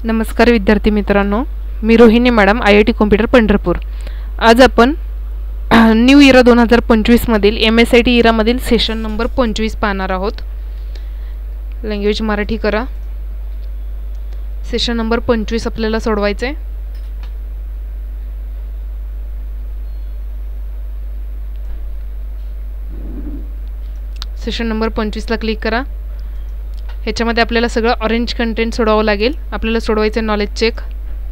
नमस्कार विद्यार्थी मित्रांनो, मी Rohini madam, IIT computer Pandharpur. आज आपण न्यू इरा 2025 मधील MSIT इरा मधील सेशन नंबर 25 पाहणार आहोत। लँग्वेज मराठी करा। सेशन नंबर 25 आपल्याला सोडवायचे आहे। सेशन नंबर 25 ला क्लिक करा। ह्याच्यामध्ये आपल्याला सगळं ऑरेंज कंटेंट सोडवावं लागेल। आपल्याला सोडवायचं नॉलेज चेक।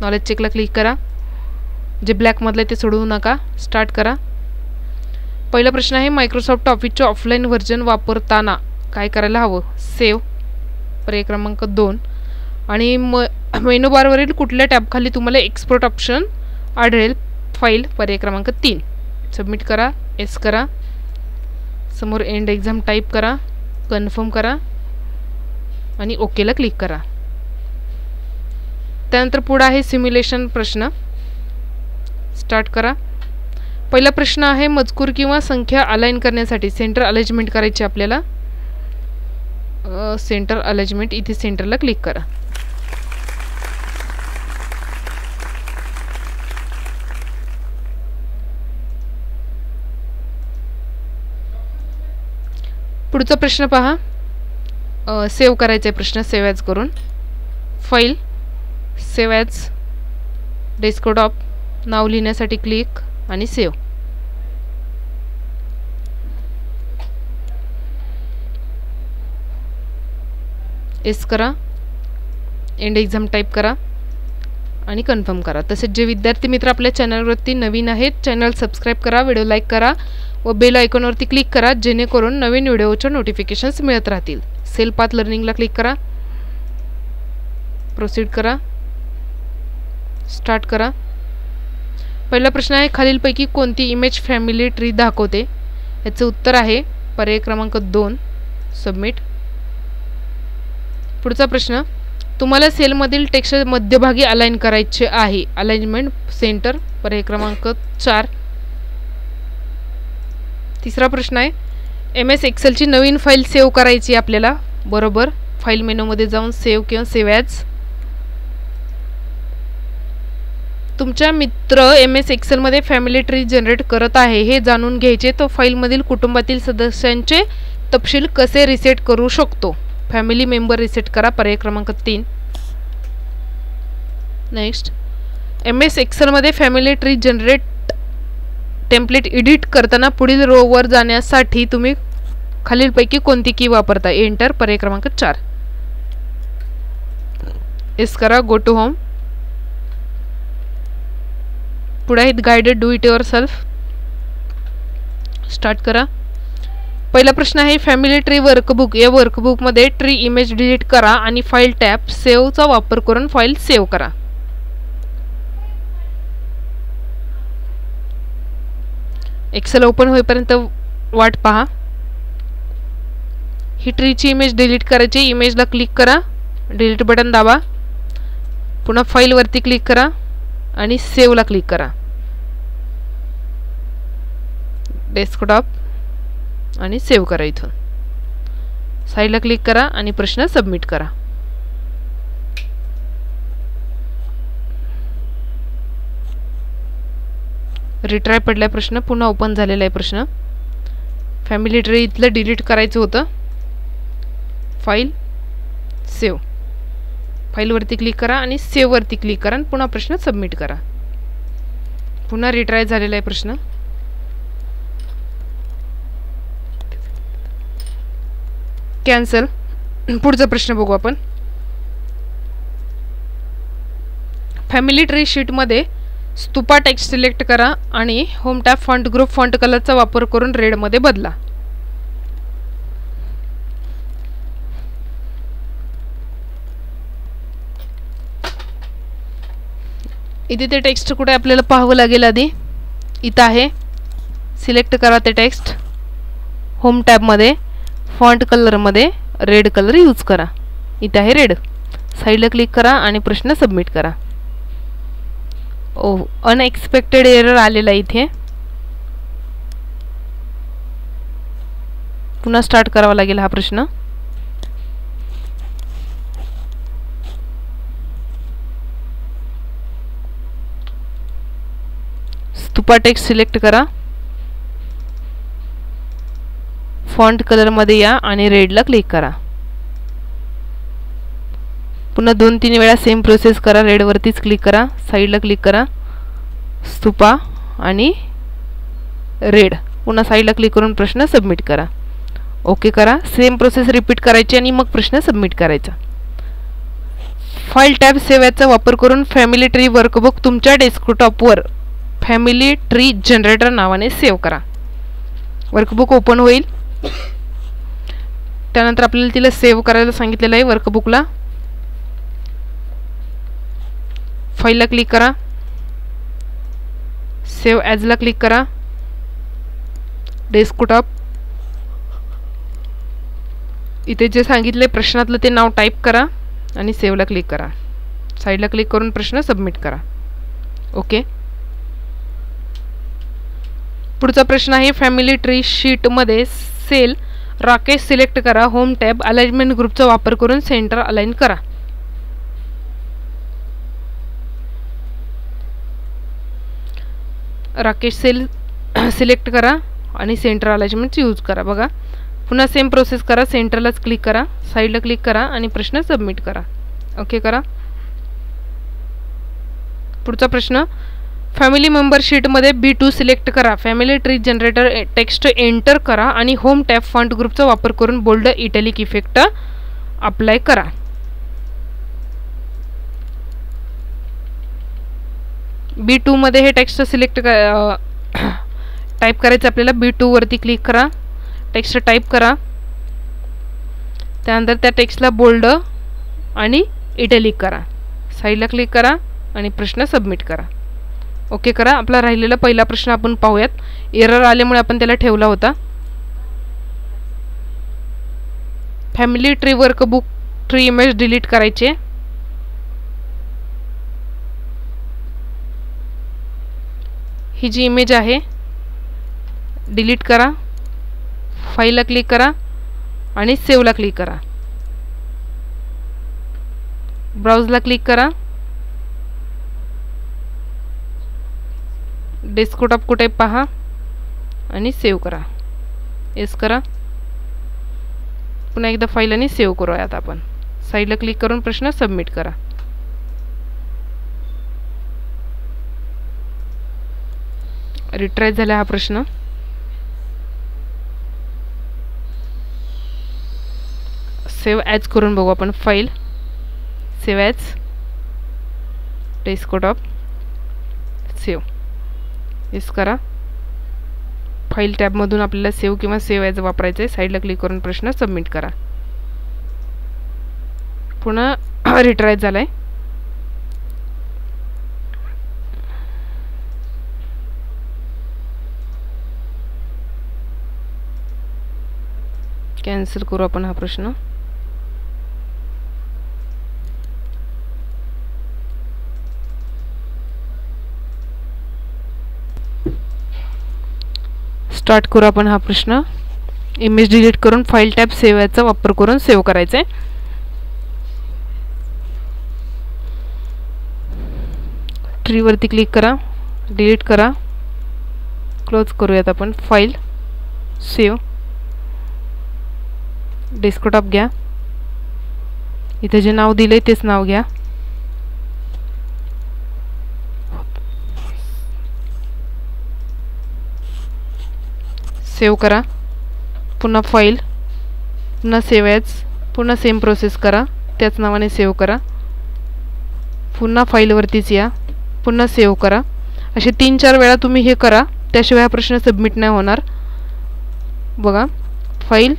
नॉलेज चेकला क्लिक करा। जे ब्लॅक मधलं ते सोडवू नका। स्टार्ट करा। पहिला प्रश्न आहे, मायक्रोसॉफ्ट ऑफिसचे ऑफलाईन व्हर्जन वापरताना काय करायला हवं? सेव्ह, पर्याय क्रमांक 2। आणि मेनू बारवरील कुठल्या टॅबखाली तुम्हाला एक्सपोर्ट ऑप्शन आढळेल? फाईल, पर्याय क्रमांक 3। सबमिट करा। एस करा। समोर एंड एक्झाम टाईप करा। कन्फर्म करा आणि ओकेला क्लिक करा। त्यानंतर पुढे आहे सिम्युलेशन प्रश्न। स्टार्ट करा। पहिला प्रश्न आहे, मजकूर किंवा संख्या अलाइन करण्यासाठी सेंटर अलाइनमेंट करायची आपल्याला। सेंटर अलाइनमेंट, इथे सेंटरला क्लिक करा। पुढचा प्रश्न पहा। सेव्ह करायचा आहे प्रश्न, सेव्ह ॲज करून। फाईल, सेव्ह ॲज, डेस्कटॉप, नाव लिहिण्यासाठी क्लिक आणि सेव्ह। एस करा। एंड एक्झाम टाईप करा आणि कन्फर्म करा। तसेच जे विद्यार्थी मित्र आपल्या चॅनलवरती नवीन आहेत, चॅनल सबस्क्राईब करा, व्हिडिओ लाईक करा व बेल आयकॉनवरती क्लिक करा, जेणेकरून नवीन व्हिडिओच्या नोटिफिकेशन्स मिळत राहतील। सेल पाथ लर्निंगला क्लिक करा। प्रोसीड करा। स्टार्ट करा। पहिला प्रश्न आहे, खालीलपैकी कोणती इमेज फॅमिली ट्री दाखवते? याचे उत्तर आहे पर्याय क्रमांक 2। सबमिट। पुढचा प्रश्न, तुम्हाला सेलमधील टेक्स्ट मध्यभागी अलाइन करायचे आहे। अलाइनमेंट सेंटर, पर्याय क्रमांक 4। तिसरा प्रश्न आहे, MS एक्सेलची नवीन फाईल सेव्ह करायची आपल्याला। बरोबर, फाईल मेनूमध्ये जाऊन सेव्ह किंवा सेव्ह ॲज। तुमचा मित्र MS एक्सेलमध्ये फॅमिली ट्री जनरेट करत आहे हे जाणून घ्यायचे, तो फाईलमधील कुटुंबातील सदस्यांचे तपशील कसे रिसेट करू शकतो? फॅमिली मेंबर रिसेट करा, पर्याय क्रमांक 3। नेक्स्ट, MS एक्सेलमध्ये family tree generate template edit करताना पुढील रोवर जाण्यासाठी तुम्ही खालीलपैकी कोणती की वापरता? एंटर, पर्याय क्रमांक 4। एस करा। Go to home. पुढे आहेत guided do it yourself. Start करा। पहिला प्रश्न आहे, फॅमिली ट्री वर्कबुक या वर्कबुकमध्ये ट्री इमेज डिलीट करा आणि फाईल टॅब सेव्हचा वापर करून फाईल सेव्ह करा। एक्सेल ओपन होईपर्यंत वाट पहा। ही ट्रीची इमेज डिलीट करायची। इमेजला क्लिक करा, डिलीट बटन दाबा, पुन्हा फाईलवरती क्लिक करा आणि सेव्हला क्लिक करा। डेस्कटॉप आणि सेव्ह करा। इथून साईडला क्लिक करा आणि प्रश्न सबमिट करा। रिट्राय पडलाय प्रश्न, पुन्हा ओपन झालेला आहे प्रश्न। फॅमिली ट्री इथलं डिलीट करायचं होतं। फाईल, सेव्ह, फाईलवरती क्लिक करा आणि सेव्हवरती क्लिक करा आणि पुन्हा प्रश्न सबमिट करा। पुन्हा रिट्राय झालेला आहे प्रश्न। कॅन्सल। पुढचा प्रश्न बघू आपण। फॅमिली ट्री शीटमध्ये स्तूपा टेक्स्ट सिलेक्ट करा आणि home tab font group font कलरचा वापर करून रेडमध्ये बदला। इथे ते टेक्स्ट कुठे आपल्याला पाहावं लागेल आधी? इथं आहे। सिलेक्ट करा ते टेक्स्ट। होम टॅबमध्ये फॉन्ट कलरमध्ये रेड कलर यूज करा। इथे आहे रेड। साईडला क्लिक करा आणि प्रश्न सबमिट करा। ओ, अनएक्सपेक्टेड एरर आलेला इथे। पुन्हा स्टार्ट करावा लागेल हा प्रश्न। स्तूपा टेक्स्ट सिलेक्ट करा, फॉन्ट कलरमध्ये या आणि रेडला क्लिक करा. पुन्हा 2-3 वेळा सेम प्रोसेस करा. रेडवरतीच क्लिक करा, साईडला क्लिक करा, स्तूपा आणि रेड. पुन्हा साईडला क्लिक करून प्रश्न सबमिट करा. ओके करा. सेम प्रोसेस रिपीट करायची आणि मग प्रश्न सबमिट करायचा. फाईल टॅब सेव्ह ॲजचा वापर करून फॅमिली ट्री वर्कबुक तुमच्या डेस्कटॉपवर फॅमिली ट्री जनरेटर नावाने सेव्ह करा. वर्कबुक ओपन होईल. त्यानंतर आपल्याला तिला सेव्ह करायला सांगितलेलं आहे. वर्कबुकला फाईलला क्लिक करा, सेव्ह ॲजला क्लिक करा, डेस्कटॉप इथे जे सांगितले प्रश्नातलं ते नाव टाईप करा आणि सेव्हला क्लिक करा. साईडला क्लिक करून प्रश्न सबमिट करा. ओके. पुढचा प्रश्न आहे फॅमिली ट्री शीटमध्ये सेल राकेश सिलेक्ट करा. होम टॅब अलाइनमेंट ग्रुपचा वापर करून सेंटर अलाइन करा. राकेश सेल सिलेक्ट करा आणि सेंटर अलाइनमेंट यूज करा. बघा पुन्हा सेम प्रोसेस करा. सेंटरलाच क्लिक करा, साईडला क्लिक करा आणि प्रश्न सबमिट करा. ओके करा. पुढचा प्रश्न फॅमिली मेंबर शीटमध्ये B2 सिलेक्ट करा. Family tree generator text enter करा आणि होम टॅब फॉन्ट ग्रुपचा वापर करून बोल्ड इटॅलिक इफेक्ट अप्लाय करा. B2 मध्ये हे टेक्स्ट सिलेक्ट टाईप करायचं आपल्याला. B2 वरती क्लिक करा, टेक्स्ट टाईप करा. त्यानंतर त्या टेक्स्टला बोल्ड आणि इटॅलिक करा. साईडला क्लिक करा आणि प्रश्न सबमिट करा. ओके करा. आपला राहिलेला पहिला प्रश्न आपण पाहूयात. एरर आल्यामुळे आपण त्याला ठेवला होता. Family tree workbook tree image delete करायचे. ही जी इमेज आहे डिलीट करा. फाईलला क्लिक करा आणि सेव्हला क्लिक करा. ब्राउजला क्लिक करा. डेस्कटॉप कुठे पहा आणि सेव्ह करा. येस करा. पुन्हा एकदा फाईल आणि सेव्ह करूयात आपण. साईडला क्लिक करून प्रश्न सबमिट करा. रिट्राय झाला हा प्रश्न. सेव्ह ॲज करून बघू आपण. File save as desktop save. Yes करा. फाईल टॅबमधून आपल्याला सेव्ह किंवा सेव्ह ॲज वापरायचं आहे. साईडला क्लिक करून प्रश्न सबमिट करा. पुन्हा रिट्राय झाला आहे. कॅन्सल करू आपण हा प्रश्न. स्टार्ट करू आपण हा प्रश्न. इमेज डिलीट करून फाईल टॅब सेव्ह ॲजचा वापर करून सेव्ह करायचा आहे. ट्रीवरती क्लिक करा, डिलीट करा, क्लोज करूयात आपण. फाईल सेव्ह डेस्कटॉप घ्या. इथे जे नाव दिले तेच नाव घ्या. सेव्ह करा. पुन्हा फाईल, पुन्हा सेव्ह ॲज, पुन्हा सेम प्रोसेस करा. त्याच नावाने सेव्ह करा. पुन्हा फाईलवरतीच या, पुन्हा सेव्ह करा. असे 3-4 वेळा तुम्ही हे करा, त्याशिवाय हा प्रश्न सबमिट नाही होणार. बघा फाईल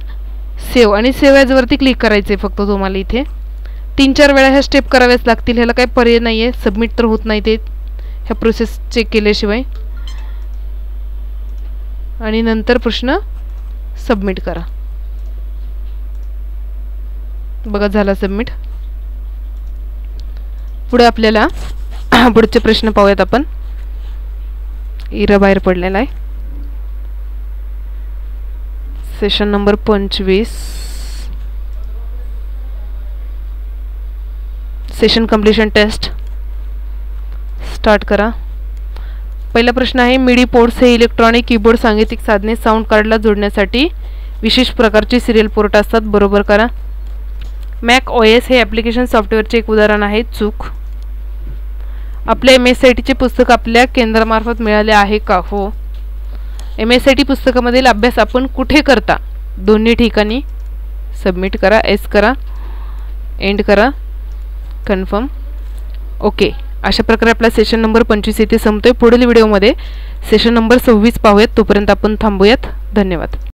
सेव्ह आणि सेव्ह ॲजवरती क्लिक करायचं आहे फक्त तुम्हाला. इथे 3-4 वेळा ह्या स्टेप कराव्याच लागतील. ह्याला काही पर्याय नाही आहे. सबमिट तर होत नाही ते ह्या प्रोसेस चेक केल्याशिवाय. आणि नंतर प्रश्न सबमिट करा. बघा झाला सबमिट. पुढे आपल्याला पुढचे प्रश्न पाहूयात आपण. एरर बाहेर पडलेला आहे. Session number 25. Session completion test start करा. पहिला प्रश्न आहे, मिडी पोर्ट्स हे इलेक्ट्रॉनिक कीबोर्ड सांगीतिक साधने साऊंड कार्डला जोडण्यासाठी विशेष प्रकारचे सिरियल पोर्ट असतात. बरोबर करा. मॅक OS हे ॲप्लिकेशन सॉफ्टवेअरचे एक उदाहरण आहे. चूक. आपल्या MSITचे पुस्तक आपल्या केंद्रामार्फत मिळाले आहे का? हो. MSIT पुस्तकामधील अभ्यास आपण कुठे करता? दोन्ही ठिकाणी. सबमिट करा. एस करा. एंड करा. कन्फर्म. ओके. अशा प्रकारे आपला सेशन नंबर 25 इथे संपतोय. पुढील व्हिडिओमध्ये सेशन नंबर 26 पाहूयात. तोपर्यंत आपण थांबूयात. धन्यवाद.